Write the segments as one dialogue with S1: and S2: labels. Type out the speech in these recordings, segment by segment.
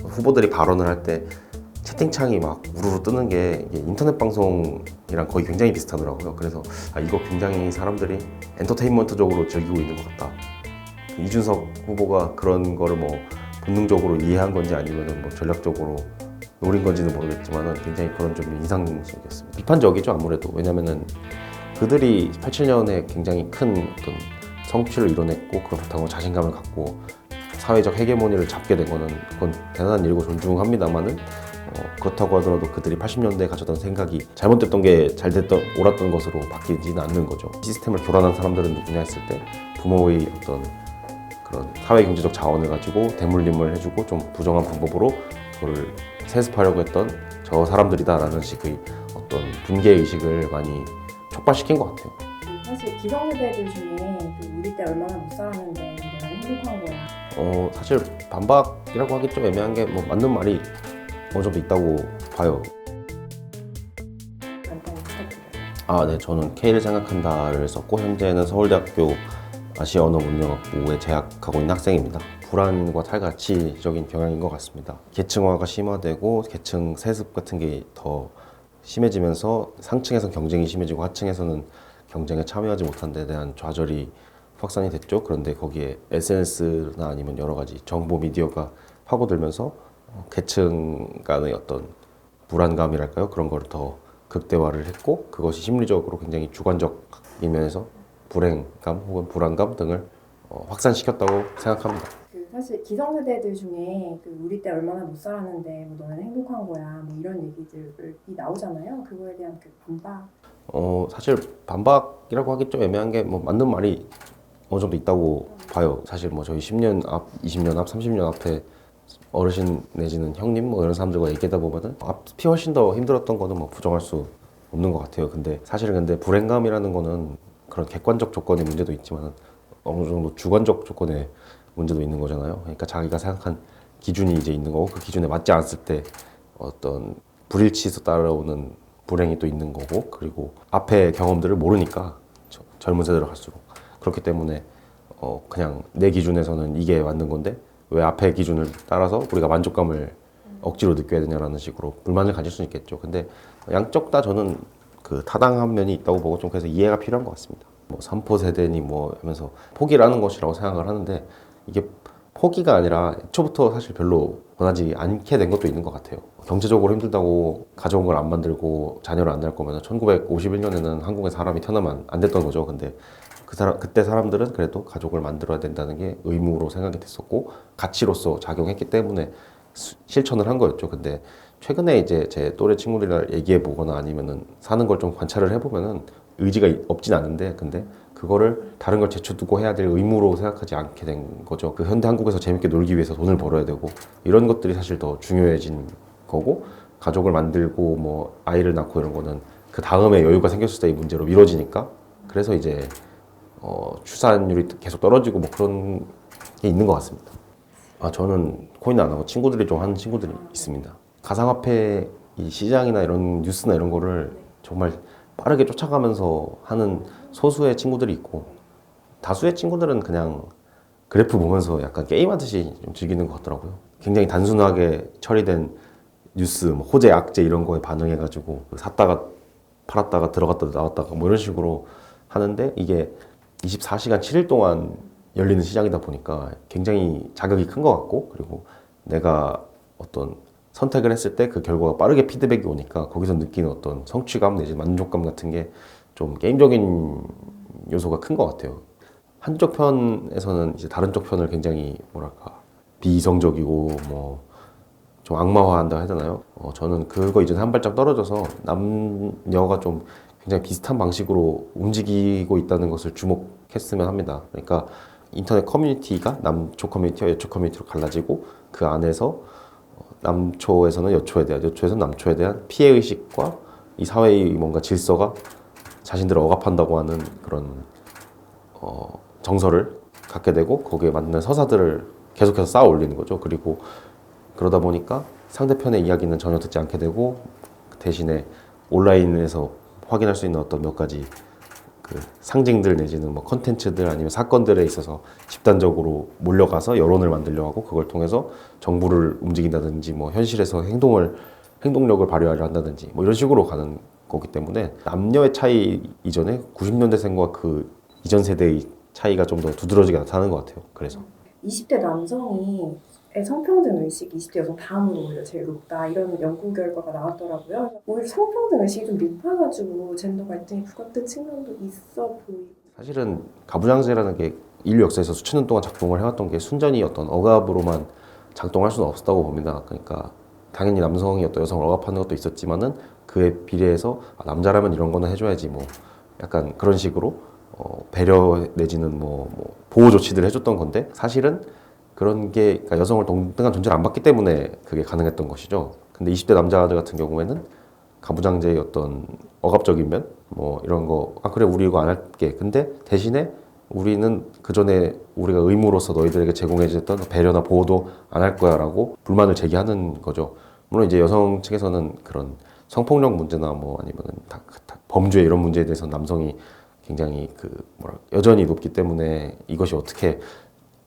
S1: 후보들이 발언을 할 때 채팅창이 막 우르르 뜨는 게 이게 인터넷 방송이랑 거의 굉장히 비슷하더라고요. 그래서 이거 굉장히 사람들이 엔터테인먼트적으로 즐기고 있는 것 같다. 이준석 후보가 그런 거를 뭐 본능적으로 이해한 건지 아니면은 뭐 전략적으로 노린 건지는 모르겠지만은 굉장히 그런 좀 인상적이었습니다. 비판적이죠, 아무래도. 왜냐면은 그들이 87년에 굉장히 큰 어떤 성취를 이뤄냈고 그런 바탕으로 자신감을 갖고 사회적 헤게모니를 잡게 된 거는 그건 대단한 일이고 존중합니다만은 그렇다고 하더라도 그들이 80년대에 가졌던 생각이 잘못됐던 게 잘 됐던 옳았던 것으로 바뀌지는 않는 거죠. 시스템을 교란한 사람들은 누구냐 했을 때 부모의 어떤 그런 사회 경제적 자원을 가지고 대물림을 해주고 좀 부정한 방법으로 그걸 세습하려고 했던 저 사람들이다라는 식의 어떤 분개 의식을 많이 촉발시킨 것 같아요.
S2: 사실 기성세대들 중에 우리 때 얼마나 못 살았는데 너무 행복한 거야.
S1: 사실 반박이라고 하기 좀 애매한 게 뭐 맞는 말이 어느 정도 있다고 봐요.
S2: 간단히 부탁드려요.
S1: 네, 저는 K를 생각한다를 썼고 현재는 서울대학교 아시아 언어 문명학부에 재학하고 있는 학생입니다. 불안과 탈가치적인 경향인 것 같습니다. 계층화가 심화되고 계층 세습 같은 게 더 심해지면서 상층에서는 경쟁이 심해지고 하층에서는 경쟁에 참여하지 못한 데 대한 좌절이 확산이 됐죠. 그런데 거기에 SNS나 아니면 여러 가지 정보 미디어가 파고들면서 계층 간의 어떤 불안감이랄까요? 그런 걸 더 극대화를 했고 그것이 심리적으로 굉장히 주관적인 면에서 불행감 혹은 불안감 등을 확산시켰다고 생각합니다.
S2: 사실 기성세대들 중에 우리 때 얼마나 못 살았는데 뭐 너는 행복한 거야 뭐 이런 얘기들이 나오잖아요. 그거에 대한 반박.
S1: 사실 반박이라고 하기 좀 애매한 게 뭐 맞는 말이 어느 정도 있다고 봐요. 사실 뭐 저희 10년 앞, 20년 앞, 30년 앞에 어르신 내지는 형님 뭐 이런 사람들과 얘기하다 보면은 앞이 훨씬 더 힘들었던 거는 뭐 부정할 수 없는 것 같아요. 근데 사실은 불행감이라는 거는 그런 객관적 조건의 문제도 있지만 어느 정도 주관적 조건의 문제도 있는 거잖아요. 그러니까 자기가 생각한 기준이 이제 있는 거고 그 기준에 맞지 않았을 때 어떤 불일치에서 따라오는 불행이 또 있는 거고 그리고 앞의 경험들을 모르니까 젊은 세대로 갈수록 그렇기 때문에 그냥 내 기준에서는 이게 맞는 건데 왜 앞의 기준을 따라서 우리가 만족감을 억지로 느껴야 되냐라는 식으로 불만을 가질 수는 있겠죠. 근데 양쪽 다 저는 그 타당한 면이 있다고 보고 좀 그래서 이해가 필요한 것 같습니다. 뭐 3포 세대니 뭐 하면서 포기라는 것이라고 생각을 하는데 이게 포기가 아니라 애초부터 사실 별로 원하지 않게 된 것도 있는 것 같아요. 경제적으로 힘들다고 가져온 걸 안 만들고 자녀를 안 낳을 거면 1951년에는 한국에 사람이 태어나면 안 됐던 거죠. 근데 그때 사람들은 그래도 가족을 만들어야 된다는 게 의무로 생각이 됐었고 가치로서 작용했기 때문에 실천을 한 거였죠. 근데 최근에 이제 제 또래 친구들이랑 얘기해 보거나 아니면은 사는 걸 좀 관찰을 해보면은 의지가 없진 않은데 근데 그거를 다른 걸 제쳐두고 해야 될 의무로 생각하지 않게 된 거죠. 그 현대 한국에서 재밌게 놀기 위해서 돈을 벌어야 되고 이런 것들이 사실 더 중요해진 거고 가족을 만들고 뭐 아이를 낳고 이런 거는 그 다음에 여유가 생겼을 때의 문제로 미뤄지니까 그래서 이제 출산율이 계속 떨어지고 뭐 그런 게 있는 것 같습니다. 저는 코인 안 하고 친구들이 좀 하는 친구들이 있습니다. 가상화폐 이 시장이나 이런 뉴스나 이런 거를 정말 빠르게 쫓아가면서 하는 소수의 친구들이 있고 다수의 친구들은 그냥 그래프 보면서 약간 게임하듯이 좀 즐기는 것 같더라고요. 굉장히 단순하게 처리된 뉴스, 뭐 호재, 악재 이런 거에 반응해가지고 샀다가 팔았다가 들어갔다 나왔다가 뭐 이런 식으로 하는데 이게 24시간 7일 동안 열리는 시장이다 보니까 굉장히 자극이 큰 것 같고 그리고 내가 어떤 선택을 했을 때 그 결과가 빠르게 피드백이 오니까 거기서 느끼는 어떤 성취감 내지 만족감 같은 게 좀 게임적인 요소가 큰 것 같아요. 한쪽 편에서는 이제 다른 쪽 편을 굉장히 뭐랄까 비이성적이고 뭐 좀 악마화한다 해야 되나요? 저는 그거 이전에 한 발짝 떨어져서 남녀가 좀 굉장히 비슷한 방식으로 움직이고 있다는 것을 주목했으면 합니다. 그러니까 인터넷 커뮤니티가 남초 커뮤니티와 여초 커뮤니티로 갈라지고 그 안에서 남초에서는 여초에 대한, 여초에서는 남초에 대한 피해의식과 이 사회의 뭔가 질서가 자신들을 억압한다고 하는 그런 정서를 갖게 되고 거기에 맞는 서사들을 계속해서 쌓아 올리는 거죠. 그리고 그러다 보니까 상대편의 이야기는 전혀 듣지 않게 되고 대신에 온라인에서 확인할 수 있는 어떤 몇 가지 그 상징들 내지는 뭐 컨텐츠들 아니면 사건들에 있어서 집단적으로 몰려가서 여론을 만들려 하고 그걸 통해서 정부를 움직인다든지 뭐 현실에서 행동력을 발휘하려 한다든지 뭐 이런 식으로 가는 거기 때문에 남녀의 차이 이전에 90년대생과 그 이전 세대의 차이가 좀 더 두드러지게 나타나는 것 같아요. 그래서
S2: 20대 남성이 성평등 의식이 20대 여성 다음으로 오히려 제일 높다 이런 연구 결과가 나왔더라고요. 오히려 성평등 의식이 좀 높아가지고 젠더 갈등이 부각된 측면도 있어 보이고
S1: 사실은 가부장제라는 게 인류 역사에서 수천 년 동안 작동을 해왔던 게 순전히 어떤 억압으로만 작동할 수는 없었다고 봅니다. 그러니까 당연히 남성이 어떤 여성을 억압하는 것도 있었지만은 그에 비례해서 남자라면 이런 거는 해줘야지 뭐 약간 그런 식으로 배려 내지는 뭐 보호 조치들을 해줬던 건데 사실은 그런 게 그러니까 여성을 동등한 존재를 안 봤기 때문에 그게 가능했던 것이죠. 근데 20대 남자들 같은 경우에는 가부장제의 어떤 억압적인 면 뭐 이런 거 그래 우리 이거 안 할게 근데 대신에 우리는 그 전에 우리가 의무로서 너희들에게 제공해줬던 배려나 보호도 안 할 거야 라고 불만을 제기하는 거죠. 물론 이제 여성 측에서는 그런 성폭력 문제나 뭐 아니면 범죄 이런 문제에 대해서 남성이 굉장히 여전히 높기 때문에 이것이 어떻게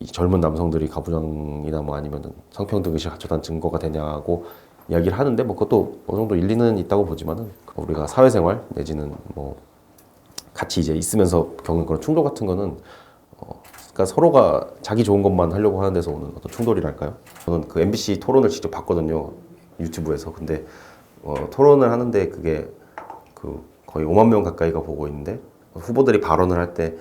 S1: 이 젊은 남성들이 가부장이나 뭐 아니면 성평등 의식을 갖춰단 증거가 되냐고 이야기를 하는데 뭐 그것도 어느 정도 일리는 있다고 보지만은 우리가 사회생활 내지는 뭐 같이 이제 있으면서 겪는 그런 충돌 같은 거는 그러니까 서로가 자기 좋은 것만 하려고 하는 데서 오는 어떤 충돌이랄까요? 저는 그 MBC 토론을 직접 봤거든요. 유튜브에서. 근데 토론을 하는데 그게 거의 5만 명 가까이가 보고 있는데 후보들이 발언을 할 때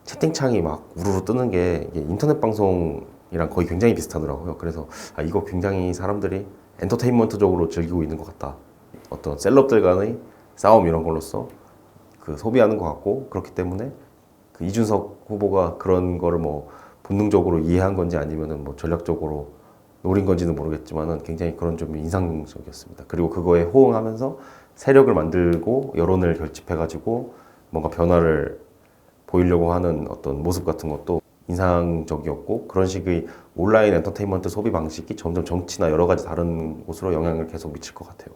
S1: 채팅창이 막 우르르 뜨는 게 이게 인터넷 방송이랑 거의 굉장히 비슷하더라고요. 그래서 이거 굉장히 사람들이 엔터테인먼트적으로 즐기고 있는 것 같다. 어떤 셀럽들 간의 싸움 이런 걸로써 소비하는 것 같고 그렇기 때문에 이준석 후보가 그런 거를 뭐 본능적으로 이해한 건지 아니면은 뭐 전략적으로 노린 건지는 모르겠지만은 굉장히 그런 점이 인상적이었습니다. 그리고 그거에 호응하면서 세력을 만들고 여론을 결집해가지고 뭔가 변화를 보이려고 하는 어떤 모습 같은 것도 인상적이었고 그런 식의 온라인 엔터테인먼트 소비 방식이 점점 정치나 여러 가지 다른 곳으로 영향을 계속 미칠 것 같아요.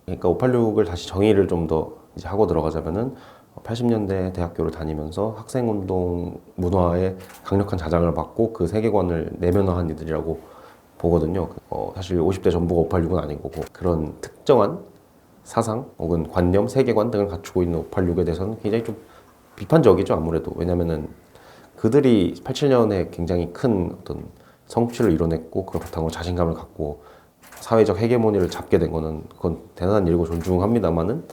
S1: 그러니까 586을 다시 정의를 좀 더 이제 하고 들어가자면은 80년대 대학교를 다니면서 학생운동 문화에 강력한 자장을 받고 그 세계관을 내면화한 이들이라고 보거든요. 사실 50대 전부가 586은 아니고 그런 특정한 사상 혹은 관념, 세계관 등을 갖추고 있는 586에 대해서는 굉장히 좀 비판적이죠. 아무래도 왜냐면은 그들이 87년에 굉장히 큰 어떤 성취를 이뤄냈고 그걸 바탕으로 자신감을 갖고 사회적 헤게모니를 잡게 된 거는 그건 대단한 일이고 존중합니다만은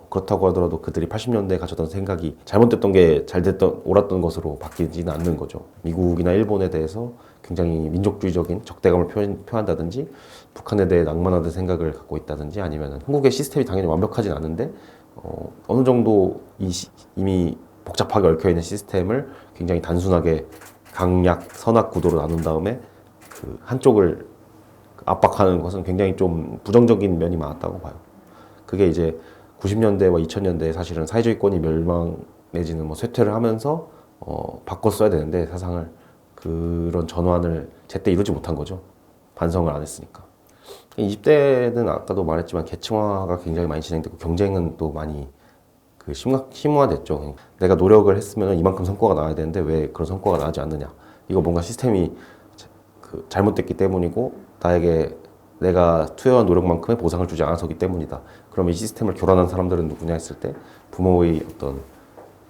S1: 그렇다고 하더라도 그들이 80년대에 가졌던 생각이 잘못됐던 게 옳았던 것으로 바뀌지는 않는 거죠. 미국이나 일본에 대해서 굉장히 민족주의적인 적대감을 표한다든지 북한에 대해 낭만하는 생각을 갖고 있다든지 아니면 한국의 시스템이 당연히 완벽하진 않은데 어느 정도 이미 복잡하게 얽혀있는 시스템을 굉장히 단순하게 강약, 선악 구도로 나눈 다음에 그 한쪽을 압박하는 것은 굉장히 좀 부정적인 면이 많았다고 봐요. 그게 이제 90년대와 2000년대에 사실은 사회주의권이 멸망 내지는 뭐 쇠퇴를 하면서 바꿨어야 되는데 사상을 그런 전환을 제때 이루지 못한 거죠. 반성을 안 했으니까. 20대는 아까도 말했지만 계층화가 굉장히 많이 진행되고 경쟁은 또 많이 심화됐죠. 내가 노력을 했으면 이만큼 성과가 나와야 되는데 왜 그런 성과가 나지 않느냐. 이거 뭔가 시스템이 잘못됐기 때문이고 나에게 내가 투여한 노력만큼의 보상을 주지 않아서기 때문이다. 그럼 이 시스템을 교란한 사람들은 누구냐 했을 때 부모의 어떤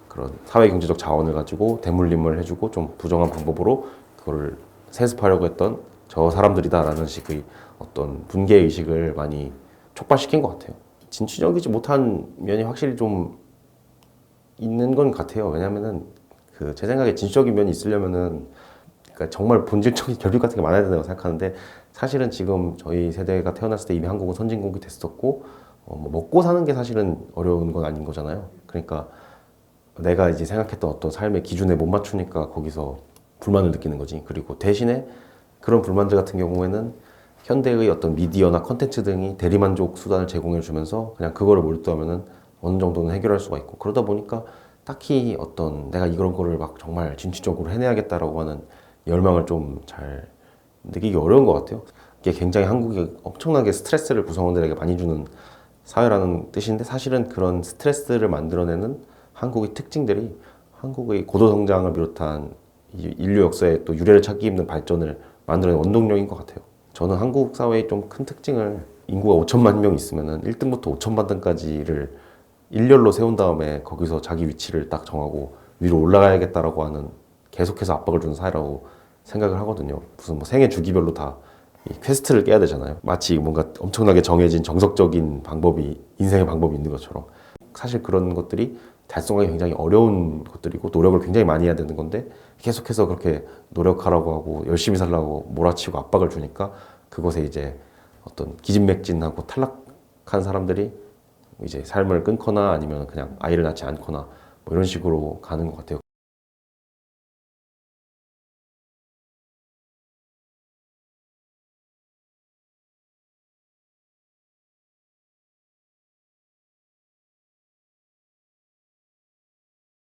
S1: 그런 사회경제적 자원을 가지고 대물림을 해주고 좀 부정한 방법으로 그걸 세습하려고 했던 저 사람들이다라는 식의 어떤 분개의식을 많이 촉발시킨 것 같아요. 진취적이지 못한 면이 확실히 좀 있는 건 같아요. 왜냐면은 제 생각에 진취적인 면이 있으려면은 그러니까 정말 본질적인 결핍 같은 게 많아야 된다고 생각하는데 사실은 지금 저희 세대가 태어났을 때 이미 한국은 선진국이 됐었고 뭐 먹고 사는 게 사실은 어려운 건 아닌 거잖아요. 그러니까 내가 이제 생각했던 어떤 삶의 기준에 못 맞추니까 거기서 불만을 느끼는 거지. 그리고 대신에 그런 불만들 같은 경우에는 현대의 어떤 미디어나 컨텐츠 등이 대리만족 수단을 제공해 주면서 그냥 그거를 몰두하면은 어느 정도는 해결할 수가 있고 그러다 보니까 딱히 어떤 내가 이런 거를 막 정말 진취적으로 해내야겠다라고 하는 열망을 좀 잘 느끼기 어려운 것 같아요. 이게 굉장히 한국이 엄청나게 스트레스를 구성원들에게 많이 주는 사회라는 뜻인데 사실은 그런 스트레스를 만들어내는 한국의 특징들이 한국의 고도 성장을 비롯한 이 인류 역사에 또 유례를 찾기 힘든 발전을 만드는 원동력인 것 같아요. 저는 한국 사회의 좀 큰 특징을 인구가 5천만 명 있으면은 1등부터 5천만 등까지를 일렬로 세운 다음에 거기서 자기 위치를 딱 정하고 위로 올라가야겠다라고 하는 계속해서 압박을 주는 사회라고 생각을 하거든요. 무슨 뭐 생애 주기별로 다 이 퀘스트를 깨야 되잖아요. 마치 뭔가 엄청나게 정해진 정석적인 방법이 인생의 방법이 있는 것처럼 사실 그런 것들이 달성하기 굉장히 어려운 것들이고 노력을 굉장히 많이 해야 되는 건데 계속해서 그렇게 노력하라고 하고 열심히 살라고 몰아치고 압박을 주니까 그것에 이제 어떤 기진맥진하고 탈락한 사람들이 이제 삶을 끊거나 아니면 그냥 아이를 낳지 않거나 뭐 이런 식으로 가는 것 같아요.